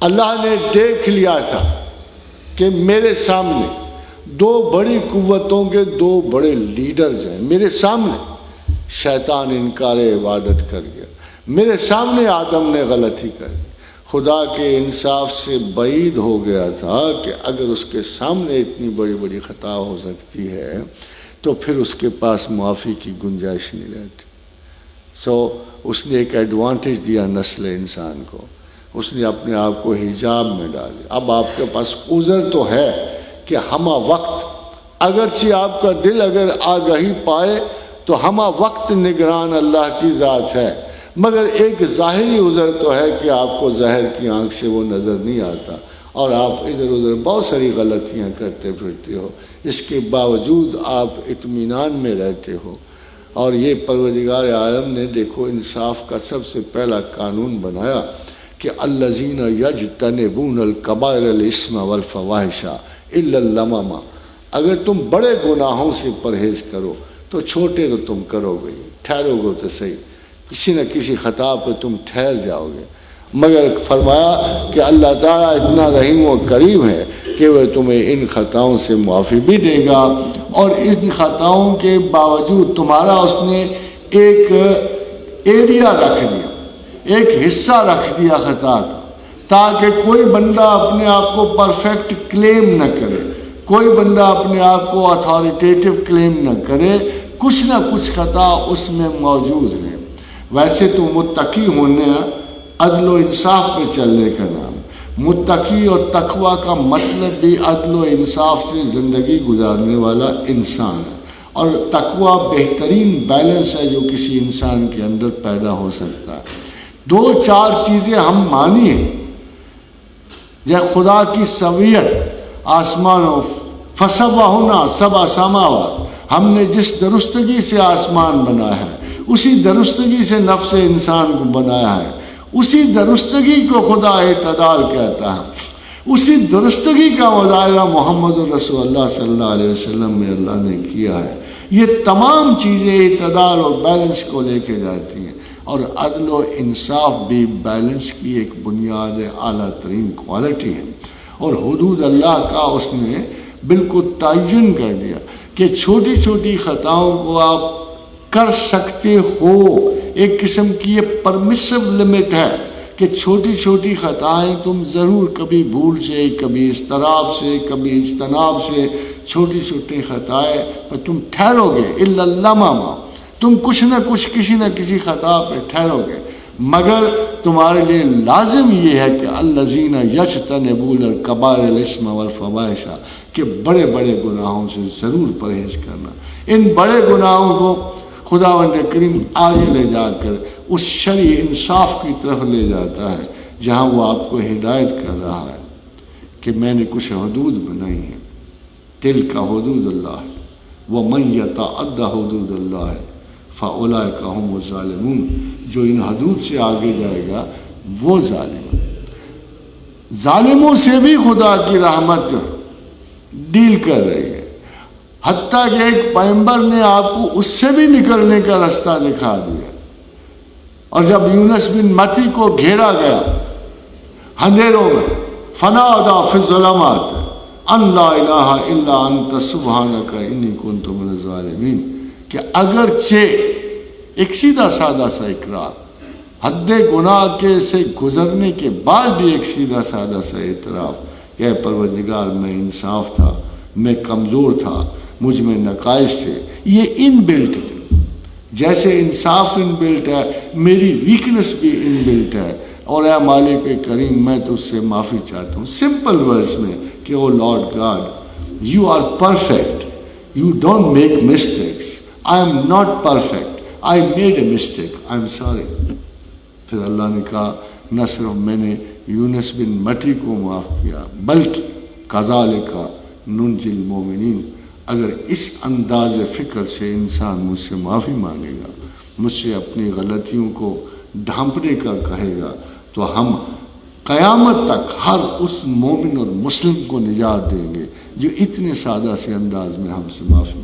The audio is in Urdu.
اللہ نے دیکھ لیا تھا کہ میرے سامنے دو بڑی قوتوں کے دو بڑے لیڈر جو ہیں میرے سامنے، شیطان انکار عبادت کر گیا، میرے سامنے آدم نے غلطی کر دی، خدا کے انصاف سے بعید ہو گیا تھا کہ اگر اس کے سامنے اتنی بڑی بڑی خطا ہو سکتی ہے تو پھر اس کے پاس معافی کی گنجائش نہیں رہتی۔ اس نے ایک ایڈوانٹیج دیا نسل انسان کو، اس نے اپنے آپ کو حجاب میں ڈالا۔ اب آپ کے پاس عذر تو ہے کہ ہمہ وقت اگرچہ آپ کا دل اگر آگہی پائے تو ہمہ وقت نگران اللہ کی ذات ہے، مگر ایک ظاہری عذر تو ہے کہ آپ کو ظاہر کی آنکھ سے وہ نظر نہیں آتا اور آپ ادھر ادھر بہت ساری غلطیاں کرتے پھرتے ہو، اس کے باوجود آپ اطمینان میں رہتے ہو۔ اور یہ پروردگار عالم نے دیکھو انصاف کا سب سے پہلا قانون بنایا کہ الذین یجتنبون الکبائر الاسم والفواحش الا اللمم، اگر تم بڑے گناہوں سے پرہیز کرو تو چھوٹے تو تم کرو گے، ٹھہرو گے تو صحیح، کسی نہ کسی خطا پہ تم ٹھہر جاؤ گے، مگر فرمایا کہ اللہ تعالیٰ اتنا رحیم و کریم ہے کہ وہ تمہیں ان خطاؤں سے معافی بھی دے گا، اور ان خطاؤں کے باوجود تمہارا اس نے ایک ایریا رکھ دیا، ایک حصہ رکھ دیا خطا کا، تاکہ کوئی بندہ اپنے آپ کو پرفیکٹ کلیم نہ کرے، کوئی بندہ اپنے آپ کو اتھارٹیٹیو کلیم نہ کرے، کچھ نہ کچھ خطا اس میں موجود ہے۔ ویسے تو متقی ہونے عدل و انصاف پہ چلنے کا نام، متقی اور تقویٰ کا مطلب بھی عدل و انصاف سے زندگی گزارنے والا انسان ہے، اور تقویٰ بہترین بیلنس ہے جو کسی انسان کے اندر پیدا ہو سکتا ہے۔ دو چار چیزیں ہم مانی ہیں، یہ خدا کی سویت، آسمان و فسوہنا سبع سماوات، ہم نے جس درستگی سے آسمان بنایا ہے اسی درستگی سے نفس انسان کو بنایا ہے، اسی درستگی کو خدا اعتدال کہتا ہے، اسی درستگی کا مظاہرہ محمد رسول اللہ صلی اللہ علیہ وسلم میں اللہ نے کیا ہے۔ یہ تمام چیزیں اعتدال اور بیلنس کو لے کے جاتی ہیں، اور عدل و انصاف بھی بیلنس کی ایک بنیاد اعلیٰ ترین کوالٹی ہے۔ اور حدود اللہ کا اس نے بالکل تعین کر دیا کہ چھوٹی چھوٹی خطاؤں کو آپ کر سکتے ہو، ایک قسم کی یہ پرمیسو لمٹ ہے کہ چھوٹی چھوٹی خطائیں تم ضرور کبھی بھول سے، کبھی اضطراب سے، کبھی اجتناب سے، چھوٹی چھوٹی خطائیں پر تم ٹھہرو گے، الا اللمم، تم کچھ نہ کچھ کسی نہ کسی خطا پہ ٹھہرو گے، مگر تمہارے لیے لازم یہ ہے کہ الذین یجتنبون الکبائر الاسم والفواحش، کہ بڑے بڑے گناہوں سے ضرور پرہیز کرنا۔ ان بڑے گناہوں کو خداوند کریم آگے لے جا کر اس شرعی انصاف کی طرف لے جاتا ہے، جہاں وہ آپ کو ہدایت کر رہا ہے کہ میں نے کچھ حدود بنائی ہیں، تلک حدود اللہ ومن یتعد حدود اللہ فاولئک هم الظالمون، جو ان حدود سے آگے جائے گا وہ ظالم ہے۔ ظالموں سے بھی خدا کی رحمت ڈیل کر رہی ہے، حتیٰ کہ ایک پیغمبر نے آپ کو اس سے بھی نکلنے کا راستہ دکھا دیا۔ اور جب یونس بن متی کو گھیرا گیا اندھیروں میں، فنادى فی الظلمات ان لا الہ الا انت سبحانک انی کنت من الظالمین، کہ اگرچہ ایک سیدھا سادہ سا اقرار، حد گناہ کے سے گزرنے کے بعد بھی ایک سیدھا سادہ سا اعتراف کہ اے پروردگار میں انصاف تھا، میں کمزور تھا، مجھ میں نقائص تھے، یہ ان بلٹ تھے، جیسے انصاف ان بلٹ ہے میری ویکنس بھی ان بلٹ ہے، اور اے مالک کریم میں تو اس سے معافی چاہتا ہوں، سمپل ورڈز میں کہ O Lord God you are perfect, you don't make mistakes, I am not perfect, I made a mistake, I am sorry. پھر اللہ نے کہا نہ صرف میں نے یونس بن متی کو معاف کیا بلکہ کذالک ننجی المومنین، اگر اس انداز فکر سے انسان مجھ سے معافی مانگے گا، مجھ سے اپنی غلطیوں کو ڈھانپنے کا کہے گا، تو ہم قیامت تک ہر اس مومن اور مسلم کو نجات دیں گے جو اتنے سادہ سے انداز میں ہم سے معافی